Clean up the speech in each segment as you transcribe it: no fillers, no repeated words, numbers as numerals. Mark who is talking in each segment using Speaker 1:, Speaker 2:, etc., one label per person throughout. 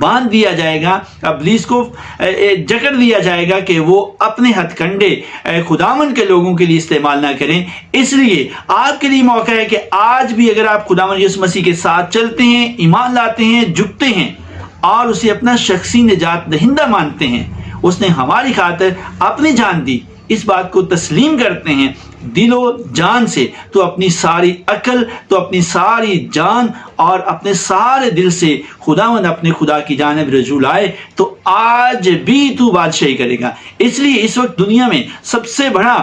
Speaker 1: باندھ دیا جائے گا، ابلیس کو جکڑ دیا جائے گا کہ وہ اپنے ہتھ کنڈے خداوند کے لوگوں کے لیے استعمال نہ کریں۔ اس لیے آپ کے لیے موقع ہے کہ آج بھی اگر آپ خداوند یسوع مسیح کے ساتھ چلتے ہیں، ایمان لاتے ہیں، جھکتے ہیں اور اسے اپنا شخصی نجات دہندہ مانتے ہیں، اس نے ہماری خاطر اپنی جان دی، اس بات کو تسلیم کرتے ہیں دل و جان سے، تو اپنی ساری عقل، تو اپنی ساری جان اور اپنے سارے دل سے خداوند اپنے خدا کی جانب رجوع لائے تو آج بھی تو بادشاہی کرے گا۔ اس لیے اس وقت دنیا میں سب سے بڑا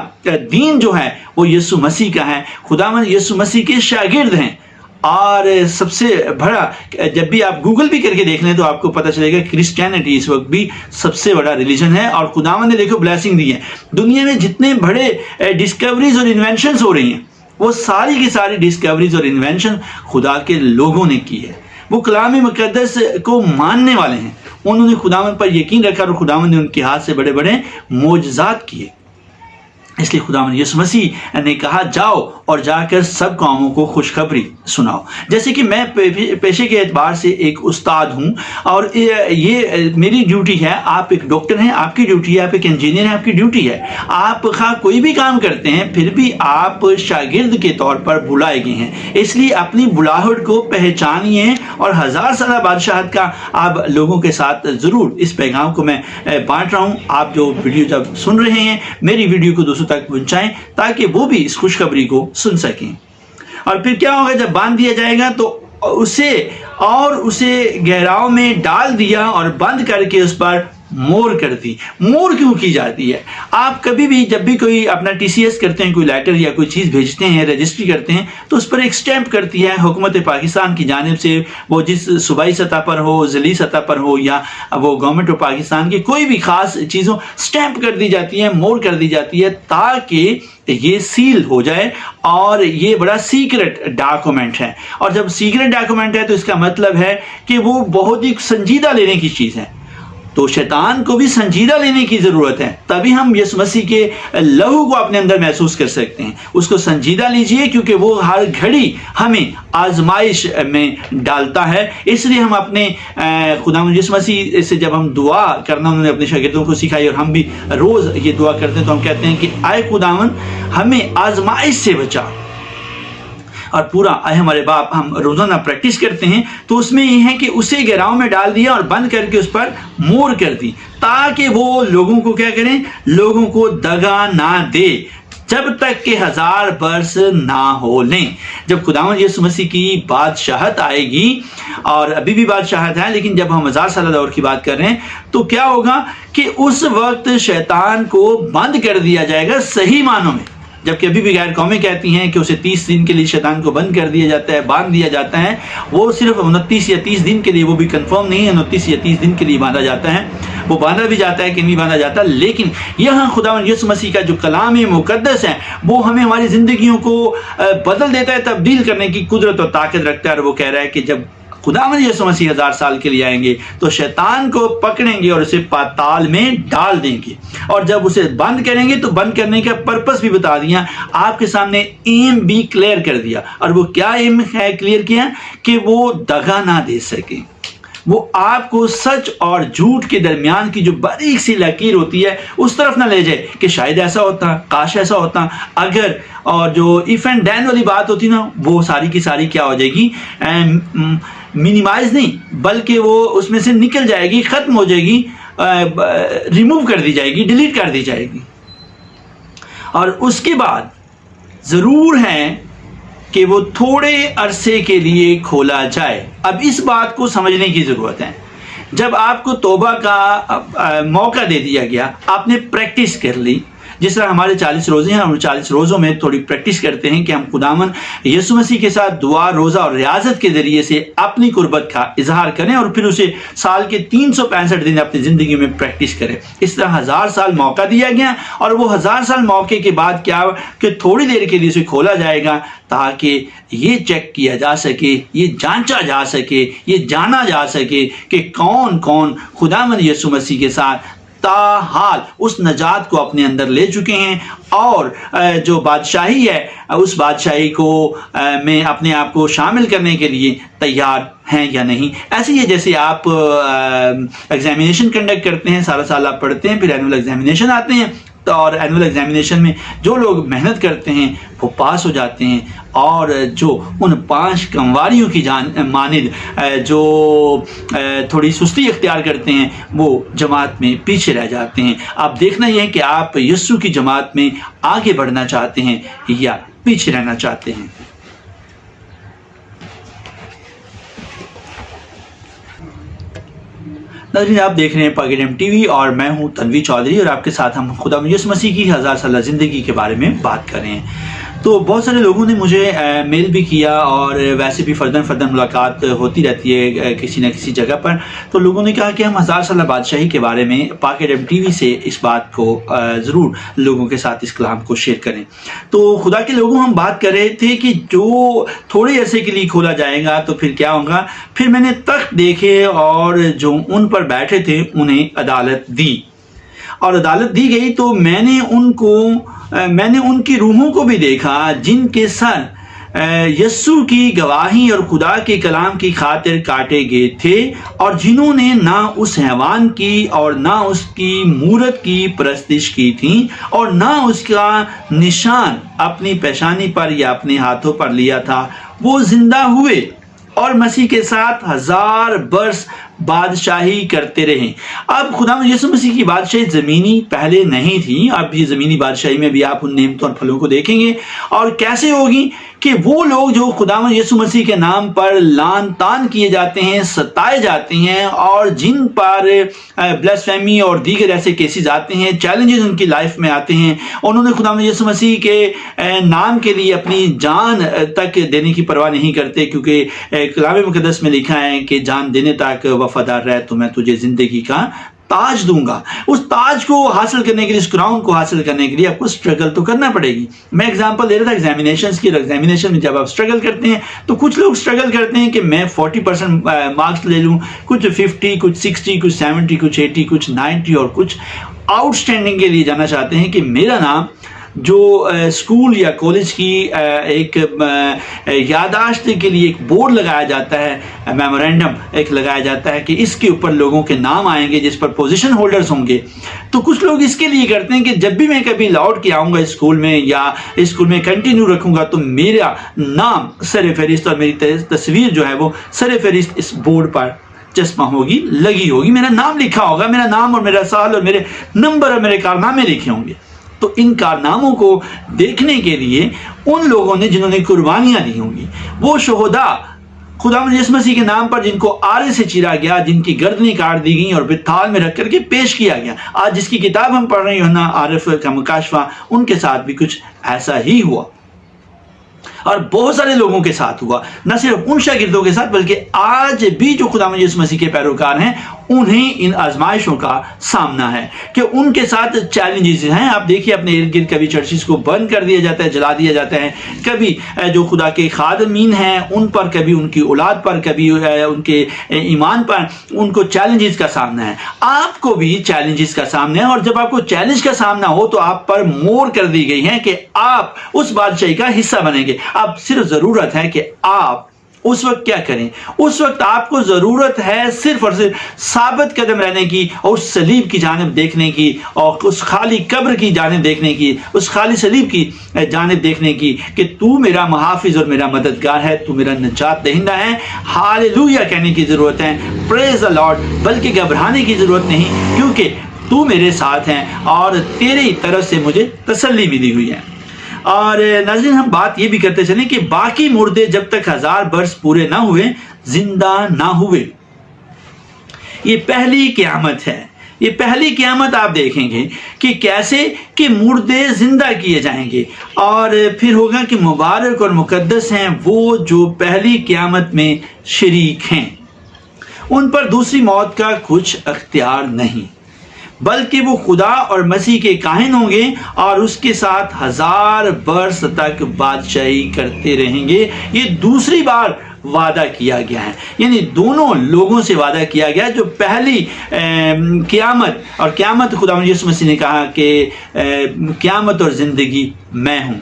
Speaker 1: دین جو ہے وہ یسوع مسیح کا ہے، خداوند یسوع مسیح کے شاگرد ہیں۔ اور سب سے بڑا، جب بھی آپ گوگل بھی کر کے دیکھ لیں تو آپ کو پتہ چلے گا کرسچینٹی اس وقت بھی سب سے بڑا ریلیجن ہے، اور خداوند نے دیکھو بلیسنگ دی ہے۔ دنیا میں جتنے بڑے ڈسکوریز اور انوینشنز ہو رہی ہیں وہ ساری کی ساری ڈسکوریز اور انوینشن خدا کے لوگوں نے کی ہے۔ وہ کلام مقدس کو ماننے والے ہیں، انہوں نے خداوند پر یقین رکھا اور خداوند نے ان کے ہاتھ سے بڑے بڑے معجزات کیے۔ اس لیے خداوند یسوع مسیح نے کہا جاؤ اور جا کر سب قوموں کو خوشخبری سناؤ۔ جیسے کہ میں پیشے کے اعتبار سے ایک استاد ہوں اور یہ میری ڈیوٹی ہے، آپ ایک ڈاکٹر ہیں، آپ کی ڈیوٹی ہے، آپ ایک انجینئر ہیں، آپ کی ڈیوٹی ہے، آپ کوئی بھی کام کرتے ہیں پھر بھی آپ شاگرد کے طور پر بلائے گئے ہیں۔ اس لیے اپنی بلاہٹ کو پہچانیے اور 1000 سالہ بادشاہت کا آپ لوگوں کے ساتھ ضرور اس پیغام کو میں بانٹ رہا ہوں۔ آپ جو ویڈیو جب سن رہے ہیں میری ویڈیو کو دوسروں تک پہنچائیں تاکہ وہ بھی اس خوشخبری کو سن سکیں۔ اور پھر کیا ہوگا جب باندھ دیا جائے گا تو اسے گہراؤ میں ڈال دیا اور بند کر کے اس پر مور کر دی۔ مور کیوں کی جاتی ہے؟ آپ کبھی بھی جب بھی کوئی اپنا TCS کرتے ہیں، کوئی لیٹر یا کوئی چیز بھیجتے ہیں، رجسٹری کرتے ہیں تو اس پر ایک سٹیمپ کرتی ہے حکومت پاکستان کی جانب سے، وہ جس صوبائی سطح پر ہو، ضلعی سطح پر ہو یا وہ گورنمنٹ آف پاکستان کی کوئی بھی خاص چیزوں سٹیمپ کر دی جاتی ہے، مور کر دی جاتی ہے تاکہ یہ سیل ہو جائے، اور یہ بڑا سیکرٹ ڈاکومنٹ ہے۔ اور جب سیکرٹ ڈاکومنٹ ہے تو اس کا مطلب ہے کہ وہ بہت ہی سنجیدہ لینے کی چیز ہے۔ تو شیطان کو بھی سنجیدہ لینے کی ضرورت ہے، تبھی ہم یسوع مسیح کے لہو کو اپنے اندر محسوس کر سکتے ہیں۔ اس کو سنجیدہ لیجئے کیونکہ وہ ہر گھڑی ہمیں آزمائش میں ڈالتا ہے۔ اس لیے ہم اپنے خداوند یسوع مسیح سے جب ہم دعا کرنا انہوں نے اپنے شاگردوں کو سکھائی، اور ہم بھی روز یہ دعا کرتے ہیں تو ہم کہتے ہیں کہ اے خداوند ہمیں آزمائش سے بچا، اور پورا اے ہمارے باپ ہم روزانہ پریکٹس کرتے ہیں تو اس میں یہ ہے کہ اسے گہراؤ میں ڈال دیا اور بند کر کے اس پر مور کر دی تاکہ وہ لوگوں کو کیا کریں، لوگوں کو دگا نہ دے جب تک کہ 1000 برس نہ ہو لیں۔ جب خداوند یسوع مسیح کی بادشاہت آئے گی، اور ابھی بھی بادشاہت ہے لیکن جب ہم 1000 سالہ دور کی بات کر رہے ہیں تو کیا ہوگا کہ اس وقت شیطان کو بند کر دیا جائے گا صحیح معنوں میں، جبکہ ابھی بھی غیر قومیں کہتی ہیں کہ اسے 30 دن کے لیے شیطان کو بند کر دیا جاتا ہے، باندھ دیا جاتا ہے۔ وہ صرف 29 یا 30 دن کے لیے، وہ بھی کنفرم نہیں ہے 29 یا 30 دن کے لیے باندھا جاتا ہے، وہ باندھا بھی جاتا ہے کہ نہیں باندھا جاتا، لیکن یہاں خداوند یسوع مسیح کا جو کلام مقدس ہے وہ ہمیں ہماری زندگیوں کو بدل دیتا ہے، تبدیل کرنے کی قدرت اور طاقت رکھتا ہے۔ اور وہ کہہ رہا ہے کہ جب خداوند یسوع مسیح 1000 سال کے لیے آئیں گے تو شیطان کو پکڑیں گے اور اسے پاتال میں ڈال دیں گے، اور جب اسے بند کریں گے تو بند کرنے کا پرپس بھی بتا دیا، آپ کے سامنے ایم بھی کلیئر کر دیا۔ اور وہ کیا ایم ہے کلیئر کیا؟ کہ وہ دغا نہ دے سکے، وہ آپ کو سچ اور جھوٹ کے درمیان کی جو باریک سی لکیر ہوتی ہے اس طرف نہ لے جائے کہ شاید ایسا ہوتا، کاش ایسا ہوتا اگر، اور جو ایف اینڈ دین والی بات ہوتی نا وہ ساری کی ساری کیا ہو جائے گی، منیمائز نہیں بلکہ وہ اس میں سے نکل جائے گی، ختم ہو جائے گی، ریموو کر دی جائے گی، ڈیلیٹ کر دی جائے گی۔ اور اس کے بعد ضرور ہے کہ وہ تھوڑے عرصے کے لیے کھولا جائے۔ اب اس بات کو سمجھنے کی ضرورت ہے، جب آپ کو توبہ کا موقع دے دیا گیا، آپ نے پریکٹس کر لی، جس طرح ہمارے 40 روزے ہیں، ہم 40 روزوں میں تھوڑی پریکٹس کرتے ہیں کہ ہم خداوند یسوع مسیح کے ساتھ دعا، روزہ اور ریاضت کے ذریعے سے اپنی قربت کا اظہار کریں، اور پھر اسے سال کے 365 دن اپنی زندگی میں پریکٹس کریں۔ اس طرح 1000 سال موقع دیا گیا، اور وہ 1000 سال موقع کے بعد کیا کہ تھوڑی دیر کے لیے اسے کھولا جائے گا تاکہ یہ چیک کیا جا سکے، یہ جانچا جا سکے، یہ جانا جا سکے کہ کون کون خداوند یسوع مسیح کے ساتھ تاحال اس نجات کو اپنے اندر لے چکے ہیں، اور جو بادشاہی ہے اس بادشاہی کو میں اپنے آپ کو شامل کرنے کے لیے تیار ہیں یا نہیں۔ ایسے ہی ہے جیسے آپ ایگزامینیشن کنڈکٹ کرتے ہیں، سارا سال آپ پڑھتے ہیں، پھر اینول ایگزامینیشن آتے ہیں، اور اینول ایگزامینیشن میں جو لوگ محنت کرتے ہیں وہ پاس ہو جاتے ہیں، اور جو ان 5 کمواریوں کی مانند جو تھوڑی سستی اختیار کرتے ہیں وہ جماعت میں پیچھے رہ جاتے ہیں۔ اب دیکھنا یہ ہے کہ آپ یسوع کی جماعت میں آگے بڑھنا چاہتے ہیں یا پیچھے رہنا چاہتے ہیں۔ ناظرین، آپ دیکھ رہے ہیں پاکٹائم ٹی وی اور میں ہوں تنویر چودھری، اور آپ کے ساتھ ہم خدا یسوع مسیح کی 1000 سالہ زندگی کے بارے میں بات کر رہے ہیں۔ تو بہت سارے لوگوں نے مجھے میل بھی کیا، اور ویسے بھی فرداً ملاقات ہوتی رہتی ہے کسی نہ کسی جگہ پر، تو لوگوں نے کہا کہ ہم 1000 سالہ بادشاہی کے بارے میں پاکٹائم ٹی وی سے اس بات کو ضرور لوگوں کے ساتھ اس کلام کو شیئر کریں۔ تو خدا کے لوگوں ہم بات کر رہے تھے کہ جو تھوڑے عرصے کے لیے کھولا جائے گا تو پھر کیا ہوگا۔ پھر میں نے تخت دیکھے اور جو ان پر بیٹھے تھے انہیں عدالت دی، اور عدالت دی گئی تو میں نے ان کی روحوں کو بھی دیکھا جن کے سر یسوع کی گواہی اور خدا کے کلام کی خاطر کاٹے گئے تھے، اور جنہوں نے نہ اس حیوان کی اور نہ اس کی مورت کی پرستش کی تھی، اور نہ اس کا نشان اپنی پیشانی پر یا اپنے ہاتھوں پر لیا تھا، وہ زندہ ہوئے اور مسیح کے ساتھ 1000 برس بادشاہی کرتے رہے۔ اب خدا یسوع مسیح کی بادشاہی زمینی پہلے نہیں تھی، اب یہ زمینی بادشاہی میں بھی آپ ان نعمتوں اور پھلوں کو دیکھیں گے، اور کیسے ہوگی کہ وہ لوگ جو خدا یسوع مسیح کے نام پر لعن طعن کیے جاتے ہیں، ستائے جاتے ہیں، اور جن پر بلاسفیمی اور دیگر ایسے کیسز آتے ہیں، چیلنجز ان کی لائف میں آتے ہیں، انہوں نے خدا یسوع مسیح کے نام کے لیے اپنی جان تک دینے کی پرواہ نہیں کرتے، کیونکہ کلام مقدس میں لکھا ہے کہ جان دینے تک وفادار رہ تو میں تجھے زندگی کا تاج دوں گا۔ اس تاج کو حاصل کرنے کے لیے، اس کراؤن کو حاصل کرنے کے لیے آپ کو سٹرگل تو کرنا پڑے گی۔ میں ایگزامپل دے رہا تھا ایگزامینیشنز کی، اور ایگزامینیشن میں جب آپ سٹرگل کرتے ہیں تو کچھ لوگ سٹرگل کرتے ہیں کہ میں 40% مارکس لے لوں، کچھ 50، کچھ 60، کچھ 70، کچھ 80، کچھ 90، اور کچھ آؤٹ اسٹینڈنگ کے لیے جانا چاہتے ہیں کہ میرا نام جو اسکول یا کالج کی ایک یادداشت کے لیے ایک بورڈ لگایا جاتا ہے، میمورینڈم ایک لگایا جاتا ہے کہ اس کے اوپر لوگوں کے نام آئیں گے جس پر پوزیشن ہولڈرز ہوں گے۔ تو کچھ لوگ اس کے لیے کرتے ہیں کہ جب بھی میں کبھی لوٹ کے آؤں گا اسکول میں یا اسکول میں کنٹینیو رکھوں گا تو میرا نام سر فہرست اور میری تصویر جو ہے وہ سر فہرست اس بورڈ پر چسپاں ہوگی، لگی ہوگی، میرا نام لکھا ہوگا، میرا نام اور میرا سال اور میرے نمبر اور میرے کارنامے لکھے ہوں گے۔ تو ان کارناموں کو دیکھنے کے لیے ان لوگوں نے جنہوں نے قربانیاں دی ہوں گی، وہ شہداء خدا یسوع مسیح کے نام پر جن کو آرے سے چیرا گیا، جن کی گردنیں کاٹ دی گئیں اور بتھال میں رکھ کر کے پیش کیا گیا، آج جس کی کتاب ہم پڑھ رہے ہیں یوحنا عارف کا مکاشفہ، ان کے ساتھ بھی کچھ ایسا ہی ہوا، اور بہت سارے لوگوں کے ساتھ ہوا، نہ صرف ان شاگردوں کے ساتھ بلکہ آج بھی جو خدا یسوع مسیح کے پیروکار ہیں انہیں ان آزمائشوں کا سامنا ہے کہ ان کے ساتھ چیلنجز ہیں۔ آپ دیکھیے اپنے ارد گرد کبھی چرچز کو بند کر دیا جاتا ہے، جلا دیا جاتا ہے، کبھی جو خدا کے خادمین ہیں ان پر، کبھی ان کی اولاد پر، کبھی ان کے ایمان پر ان کو چیلنجز کا سامنا ہے۔ آپ کو بھی چیلنجز کا سامنا ہے، اور جب آپ کو چیلنج کا سامنا ہو تو آپ پر مور کر دی گئی ہے کہ آپ اس بادشاہی کا حصہ بنیں گے۔ اب صرف ضرورت ہے کہ آپ اس وقت کیا کریں؟ اس وقت آپ کو ضرورت ہے صرف اور صرف ثابت قدم رہنے کی، اور اس صلیب کی جانب دیکھنے کی، اور اس خالی قبر کی جانب دیکھنے کی، اس خالی صلیب کی جانب دیکھنے کی کہ تو میرا محافظ اور میرا مددگار ہے، تو میرا نجات دہندہ ہے۔ ہاللویہ کہنے کی ضرورت ہے، پریز دی لارڈ، بلکہ گھبرانے کی ضرورت نہیں، کیونکہ تو میرے ساتھ ہے اور تیری طرف سے مجھے تسلی ملی ہوئی ہے۔ اور ناظرین، ہم بات یہ بھی کرتے چلیں کہ باقی مردے جب تک 1000 برس پورے نہ ہوئے زندہ نہ ہوئے۔ یہ پہلی قیامت ہے، یہ پہلی قیامت آپ دیکھیں گے کہ کیسے کہ مردے زندہ کیے جائیں گے، اور پھر ہوگا کہ مبارک اور مقدس ہیں وہ جو پہلی قیامت میں شریک ہیں، ان پر دوسری موت کا کچھ اختیار نہیں، بلکہ وہ خدا اور مسیح کے کاہن ہوں گے اور اس کے ساتھ 1000 برس تک بادشاہی کرتے رہیں گے۔ یہ دوسری بار وعدہ کیا گیا ہے، یعنی دونوں لوگوں سے وعدہ کیا گیا جو پہلی قیامت، اور قیامت خداوند یسوع مسیح نے کہا کہ قیامت اور زندگی میں ہوں،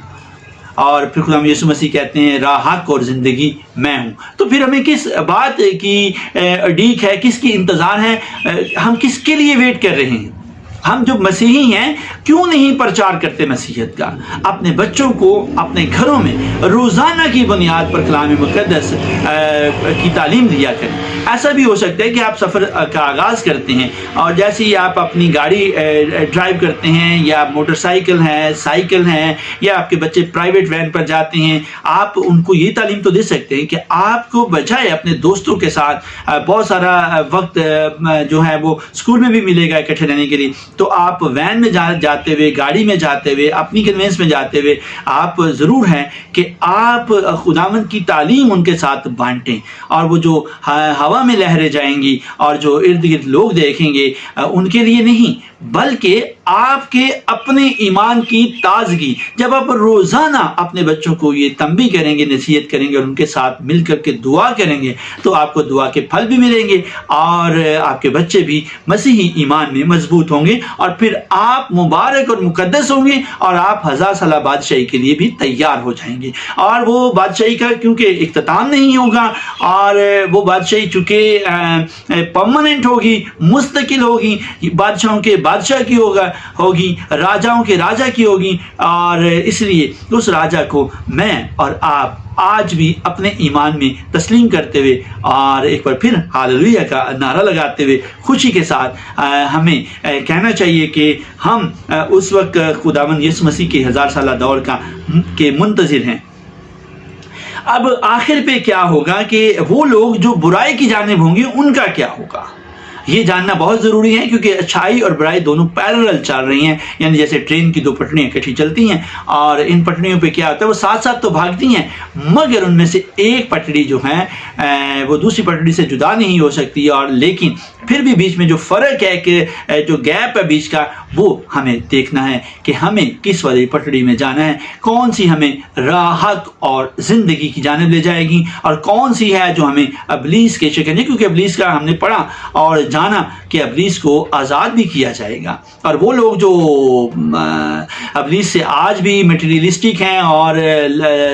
Speaker 1: اور پھر خداوند یسوع مسیح کہتے ہیں راہ حق اور زندگی میں ہوں۔ تو پھر ہمیں کس بات کی اڈیک ہے، کس کی انتظار ہے، ہم کس کے لیے ویٹ کر رہے ہیں؟ ہم جو مسیحی ہیں کیوں نہیں پرچار کرتے مسیحیت کا؟ اپنے بچوں کو اپنے گھروں میں روزانہ کی بنیاد پر کلام مقدس کی تعلیم دیا کریں۔ ایسا بھی ہو سکتا ہے کہ آپ سفر کا آغاز کرتے ہیں اور جیسے ہی آپ اپنی گاڑی ڈرائیو کرتے ہیں، یا موٹر سائیکل ہے، سائیکل ہے، یا آپ کے بچے پرائیویٹ وین پر جاتے ہیں، آپ ان کو یہ تعلیم تو دے سکتے ہیں کہ آپ کو بجائے اپنے دوستوں کے ساتھ بہت سارا وقت جو ہے وہ اسکول میں بھی ملے گا اکٹھے رہنے کے لیے، تو آپ وین میں جاتے ہوئے، گاڑی میں جاتے ہوئے، اپنی کنوینس میں جاتے ہوئے آپ ضرور ہیں کہ آپ خداوند کی تعلیم ان کے ساتھ بانٹیں، اور وہ جو ہوا میں لہریں جائیں گی اور جو ارد گرد لوگ دیکھیں گے ان کے لیے نہیں، بلکہ آپ کے اپنے ایمان کی تازگی، جب آپ روزانہ اپنے بچوں کو یہ تنبیہ کریں گے، نصیحت کریں گے اور ان کے ساتھ مل کر کے دعا کریں گے، تو آپ کو دعا کے پھل بھی ملیں گے اور آپ کے بچے بھی مسیحی ایمان میں مضبوط ہوں گے، اور پھر آپ مبارک اور مقدس ہوں گے، اور آپ 1000 سالہ بادشاہی کے لیے بھی تیار ہو جائیں گے۔ اور وہ بادشاہی کا کیونکہ اختتام نہیں ہوگا، اور وہ بادشاہی چونکہ پرماننٹ ہوگی، مستقل ہوگی، بادشاہوں کے بادشاہ کی ہوگی، راجاؤں کے راجا کی ہوگی، اور اس لیے اس راجا کو میں اور آپ آج بھی اپنے ایمان میں تسلیم کرتے ہوئے اور ایک بار پھر ہاللویہ کا نعرہ لگاتے ہوئے خوشی کے ساتھ ہمیں کہنا چاہیے کہ ہم اس وقت خداوند یسوع مسیح کے 1000 سالہ دور کے منتظر ہیں۔ اب آخر پہ کیا ہوگا کہ وہ لوگ جو برائی کی جانب ہوں گے ان کا کیا ہوگا، یہ جاننا بہت ضروری ہے، کیونکہ اچھائی اور برائی دونوں پیرلل چل رہی ہیں، یعنی جیسے ٹرین کی 2 پٹریاں اکٹھی چلتی ہیں، اور ان پٹریوں پہ کیا ہوتا ہے، وہ ساتھ ساتھ تو بھاگتی ہیں، مگر ان میں سے ایک پٹری جو ہے وہ دوسری پٹری سے جدا نہیں ہو سکتی، اور لیکن پھر بھی بیچ میں جو فرق ہے، کہ جو گیپ ہے بیچ کا، وہ ہمیں دیکھنا ہے کہ ہمیں کس والی پٹری میں جانا ہے، کون سی ہمیں راہ حق اور زندگی کی جانب لے جائے گی، اور کون سی ہے جو ہمیں ابلیس کے شکنجے، کیونکہ ابلیس کا ہم نے پڑھا اور جانا کہ ابلیس کو آزاد بھی کیا جائے گا، اور وہ لوگ جو ابلیس سے آج بھی میٹیریلسٹک ہیں اور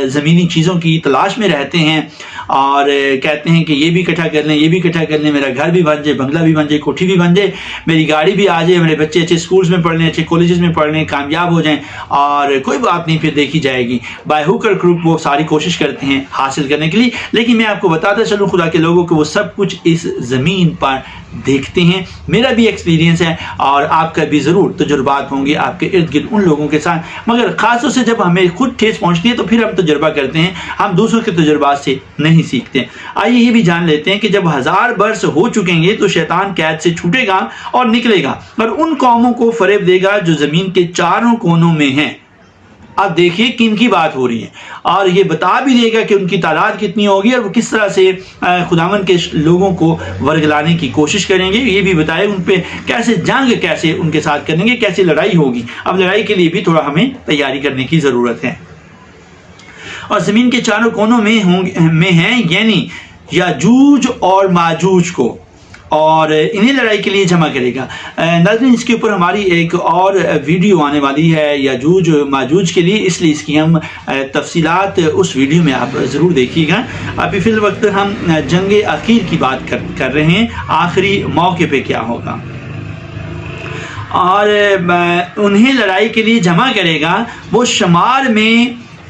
Speaker 1: زمینی چیزوں کی تلاش میں رہتے ہیں، اور کہتے ہیں کہ یہ بھی اکٹھا کر لیں، یہ بھی اکٹھا کر لیں، میرا گھر بھی بن جائے، بنگلہ بھی بن جائے، کوٹھی بھی بن جائے، میری گاڑی بھی آ جائے، میرے بچے اچھے اسکولز میں پڑھ لیں، اچھے کالجز میں پڑھ لیں، کامیاب ہو جائیں، اور کوئی بات نہیں، پھر دیکھی جائے گی۔ بائی ہوک اور کروک وہ ساری کوشش کرتے ہیں حاصل کرنے کے لیے، لیکن میں آپ کو بتاتا چلوں خدا کے لوگوں کو وہ سب کچھ اس زمین پر دیکھتے ہیں۔ میرا بھی ایکسپیرینس ہے اور آپ کا بھی ضرور تجربات ہوں گے آپ کے ارد گرد ان لوگوں کے ساتھ، مگر خاص طور سے جب ہمیں خود ٹھیس پہنچتی ہے تو پھر ہم تجربہ کرتے ہیں، ہم دوسروں کے تجربات سے نہیں سیکھتے۔ آئیے یہ بھی جان لیتے ہیں کہ جب 1000 برس ہو چکیں گے تو شیطان قید سے چھوٹے گا اور نکلے گا، اور ان قوموں کو فریب دے گا جو زمین کے چاروں کونوں میں ہیں۔ اب دیکھیے کن کی بات ہو رہی ہے، اور یہ بتا بھی دے گا کہ ان کی تعداد کتنی ہوگی اور وہ کس طرح سے خداوند کے لوگوں کو ورگلانے کی کوشش کریں گے، یہ بھی بتائے ان پہ کیسے جنگ کیسے ان کے ساتھ کریں گے، کیسے لڑائی ہوگی۔ اب لڑائی کے لیے بھی تھوڑا ہمیں تیاری کرنے کی ضرورت ہے۔ اور زمین کے چاروں کونوں میں ہیں، یعنی یاجوج اور ماجوج کو، اور انہیں لڑائی کے لیے جمع کرے گا۔ ناظرین اس کے اوپر ہماری ایک اور ویڈیو آنے والی ہے یاجوج ماجوج کے لیے، اس لیے اس کی ہم تفصیلات اس ویڈیو میں آپ ضرور دیکھیے گا۔ ابھی فی الوقت ہم جنگ اخیر کی بات کر رہے ہیں، آخری موقع پہ کیا ہوگا، اور انہیں لڑائی کے لیے جمع کرے گا۔ وہ شمار میں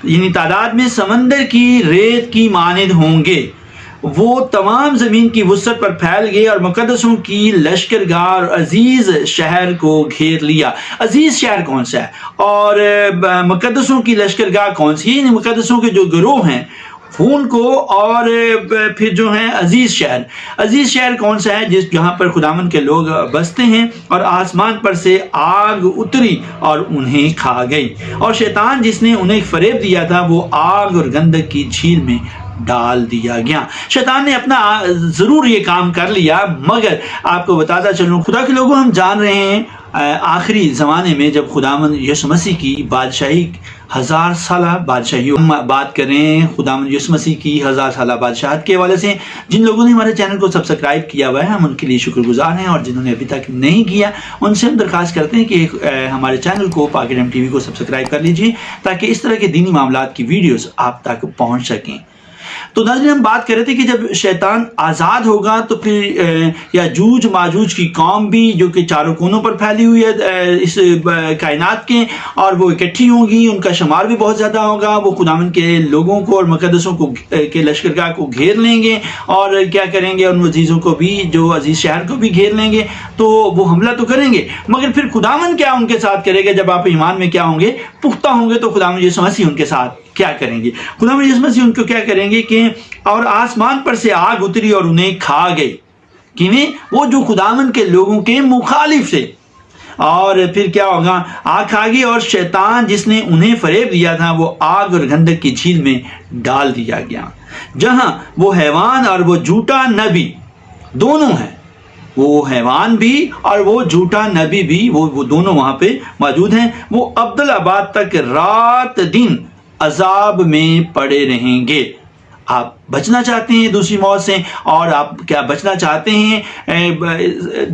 Speaker 1: یعنی تعداد میں سمندر کی ریت کی مانند ہوں گے، وہ تمام زمین کی وسعت پر پھیل گئے اور مقدسوں کی لشکرگاہ اور عزیز شہر کو گھیر لیا۔ عزیز شہر کون سا ہے اور مقدسوں کی لشکرگاہ کون سی ہے؟ مقدسوں کے جو گروہ ہیں ان کو، اور پھر جو ہیں عزیز شہر۔ عزیز شہر کون سا ہے؟ جہاں پر خداوند کے لوگ بستے ہیں، اور آسمان پر سے آگ اتری اور انہیں کھا گئی، اور شیطان جس نے انہیں فریب دیا تھا وہ آگ اور گندک کی جھیل میں ڈال دیا گیا۔ شیطان نے اپنا ضرور یہ کام کر لیا، مگر آپ کو بتاتا چلوں خدا کے لوگوں ہم جان رہے ہیں آخری زمانے میں جب خداوند یسوع مسیح کی بادشاہی 1000 سالہ بادشاہی، ہم بات کریں خداوند یسوع مسیح کی 1000 سالہ بادشاہت کے حوالے سے، جن لوگوں نے ہمارے چینل کو سبسکرائب کیا ہوا ہے ہم ان کے لیے شکر گزار ہیں، اور جنہوں نے ابھی تک نہیں کیا ان سے ہم درخواست کرتے ہیں کہ ہمارے چینل کو پاک ایڈم ٹی وی کو سبسکرائب کر لیجیے تاکہ اس طرح کے دینی معاملات کی ویڈیوز آپ تک پہنچ سکیں۔ تو ناظرین، ہم بات کر رہے تھے کہ جب شیطان آزاد ہوگا تو پھر یاجوج ماجوج کی قوم بھی جو کہ چاروں کونوں پر پھیلی ہوئی ہے اس کائنات کے، اور وہ اکٹھی ہوں گی، ان کا شمار بھی بہت زیادہ ہوگا، وہ خداوند کے لوگوں کو اور مقدسوں کو کے لشکرگاہ کو گھیر لیں گے، اور کیا کریں گے، ان عزیزوں کو بھی، جو عزیز شہر کو بھی گھیر لیں گے، تو وہ حملہ تو کریں گے، مگر پھر خداوند کیا ان کے ساتھ کرے گا؟ جب آپ ایمان میں کیا ہوں گے؟ پختہ ہوں گے، تو خداوند یسوع مسیح ان کے ساتھ کیا کریں گے؟ خداوند یسوع مسیح ان کو کیا کریں گے کہ اور آسمان پر سے آگ اتری اور انہیں کھا گئی، کیونیں وہ جو خداوند کے لوگوں کے مخالف تھے، اور پھر کیا ہوگا؟ آگ کھا گئی، اور شیطان جس نے انہیں فریب دیا تھا وہ آگ اور گندک کی جھیل میں ڈال دیا گیا، جہاں وہ حیوان اور وہ جھوٹا نبی دونوں ہیں، وہ حیوان بھی اور وہ جھوٹا نبی بھی، وہ دونوں وہاں پہ موجود ہیں، وہ ابدالآباد تک رات دن عذاب میں پڑے رہیں گے۔ آپ بچنا چاہتے ہیں دوسری موت سے، اور آپ کیا بچنا چاہتے ہیں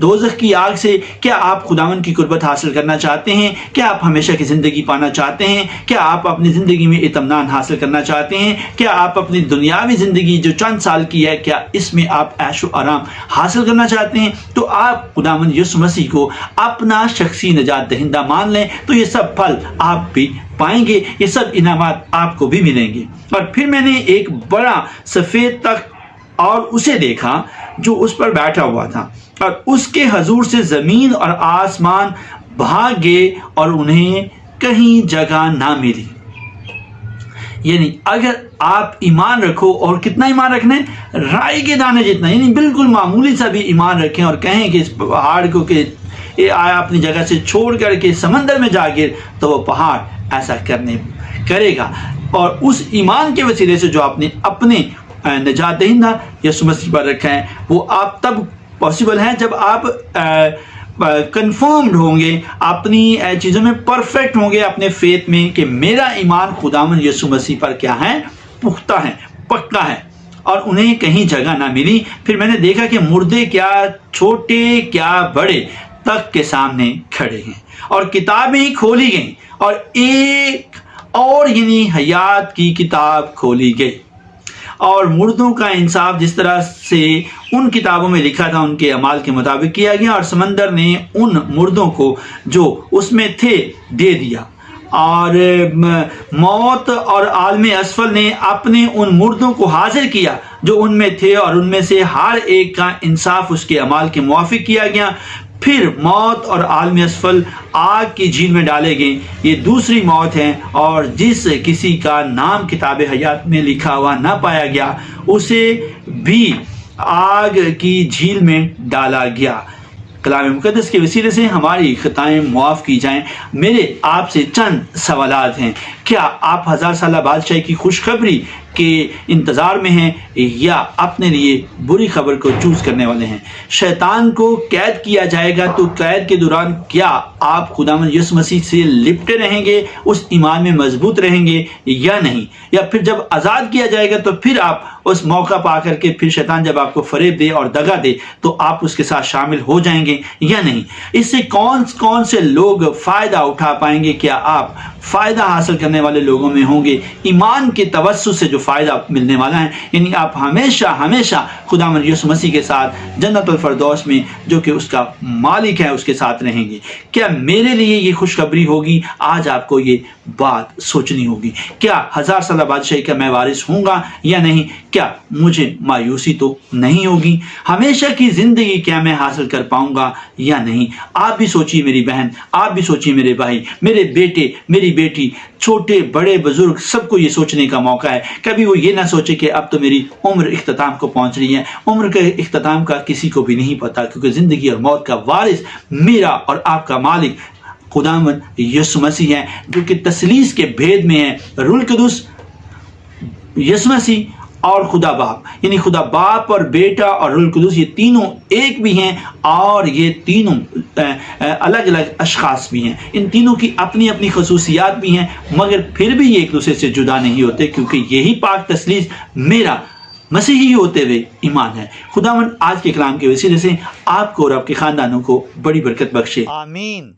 Speaker 1: دوزخ کی آگ سے؟ کیا آپ خداوند کی قربت حاصل کرنا چاہتے ہیں؟ کیا آپ ہمیشہ کی زندگی پانا چاہتے ہیں؟ کیا آپ اپنی زندگی میں اطمینان حاصل کرنا چاہتے ہیں؟ کیا آپ اپنی دنیاوی زندگی جو چند سال کی ہے، کیا اس میں آپ عیش و آرام حاصل کرنا چاہتے ہیں؟ تو آپ خداوند یسوع مسیح کو اپنا شخصی نجات دہندہ مان لیں، تو یہ سب پھل آپ بھی پائیں گے، یہ سب انعامات آپ کو بھی ملیں گے۔ اور پھر میں نے ایک بڑا سفید تخت اور اسے دیکھا جو اس پر بیٹھا ہوا تھا، اور اس کے حضور سے زمین اور آسمان بھاگ گئے اور انہیں کہیں جگہ نہ ملی۔ یعنی اگر آپ ایمان رکھو، اور کتنا ایمان رکھنا ہے؟ رائی کے دانے جتنا، یعنی بالکل معمولی سا بھی ایمان رکھیں، اور کہیں کہ اس پہاڑ کو کہ یہ آیا اپنی جگہ سے چھوڑ کر کے سمندر میں جا گر، تو وہ پہاڑ ایسا کرے گا۔ اور اس ایمان کے وسیلے سے جو آپ نے اپنے نجات دہندہ یسوع مسیح پر رکھا ہے، وہ آپ تب پاسبل ہے جب آپ کنفرمڈ ہوں گے، اپنی چیزوں میں پرفیکٹ ہوں گے، اپنے فیتھ میں، کہ میرا ایمان خداوند یسوع مسیح پر کیا ہے؟ پختہ ہے، پکا ہے، اور انہیں کہیں جگہ نہ ملی۔ پھر میں نے دیکھا کہ مردے کیا چھوٹے کیا بڑے تخت کے سامنے کھڑے ہیں، اور کتابیں کھولی گئیں، اور ایک اور یعنی حیات کی کتاب کھولی گئی، اور مردوں کا انصاف جس طرح سے ان کتابوں میں لکھا تھا ان کے اعمال کے مطابق کیا گیا، اور سمندر نے ان مردوں کو جو اس میں تھے دے دیا، اور موت اور عالم اسفل نے اپنے ان مردوں کو حاضر کیا جو ان میں تھے، اور ان میں سے ہر ایک کا انصاف اس کے اعمال کے موافق کیا گیا۔ پھر موت اور عالم اسفل آگ کی جھیل میں ڈالے گئے۔ یہ دوسری موت ہے، اور جس کسی کا نام کتاب حیات میں لکھا ہوا نہ پایا گیا اسے بھی آگ کی جھیل میں ڈالا گیا۔ کلام مقدس کے وسیلے سے ہماری خطائیں معاف کی جائیں۔ میرے آپ سے چند سوالات ہیں۔ کیا آپ 1000 سالہ بادشاہی کی خوشخبری کے انتظار میں ہیں، یا اپنے لیے بری خبر کو چوز کرنے والے ہیں؟ شیطان کو قید کیا جائے گا، تو قید کے دوران کیا آپ خداوند یسوع مسیح سے لپٹے رہیں گے، اس ایمان میں مضبوط رہیں گے یا نہیں؟ یا پھر جب آزاد کیا جائے گا تو پھر آپ اس موقع پا کر کے، پھر شیطان جب آپ کو فریب دے اور دغا دے تو آپ اس کے ساتھ شامل ہو جائیں گے یا نہیں؟ اس سے کون سے لوگ فائدہ اٹھا پائیں گے؟ کیا آپ فائدہ حاصل کرنے والے لوگوں میں ہوں گے؟ ایمان کے توسط سے جو فائدہ ملنے والا ہے، یعنی آپ ہمیشہ خداوند یسوع مسیح کے ساتھ جنت الفردوس میں، جو کہ اس کا مالک ہے، اس کے ساتھ رہیں گے۔ کیا میرے لیے یہ خوشخبری ہوگی؟ آج آپ کو یہ بات سوچنی ہوگی۔ کیا 1000 سالہ بادشاہی کا میں وارث ہوں گا یا نہیں؟ کیا مجھے مایوسی تو نہیں ہوگی؟ ہمیشہ کی زندگی کیا میں حاصل کر پاؤں گا یا نہیں؟ آپ بھی سوچیے میری بہن، آپ بھی سوچیے میرے بھائی، میرے بیٹے، میری بیٹی، چھوٹے بڑے بزرگ، سب کو یہ سوچنے کا موقع ہے۔ کبھی وہ یہ نہ سوچے کہ اب تو میری عمر اختتام کو پہنچ رہی ہے۔ عمر کے اختتام کا کسی کو بھی نہیں پتا، کیونکہ زندگی اور موت کا وارث میرا اور آپ کا مالک خداوند یسوع مسیح ہے، جو کہ تثلیث کے بھید میں ہے۔ روح القدس، یسوع مسیح اور خدا باپ، یعنی خدا باپ اور بیٹا اور روح القدس، یہ تینوں ایک بھی ہیں، اور یہ تینوں الگ الگ اشخاص بھی ہیں، ان تینوں کی اپنی اپنی خصوصیات بھی ہیں، مگر پھر بھی یہ ایک دوسرے سے جدا نہیں ہوتے، کیونکہ یہی پاک تثلیث میرا مسیحی ہوتے ہوئے ایمان ہے۔ خداوند آج کے کلام کے وسیلے سے آپ کو اور آپ کے خاندانوں کو بڑی برکت بخشے، آمین۔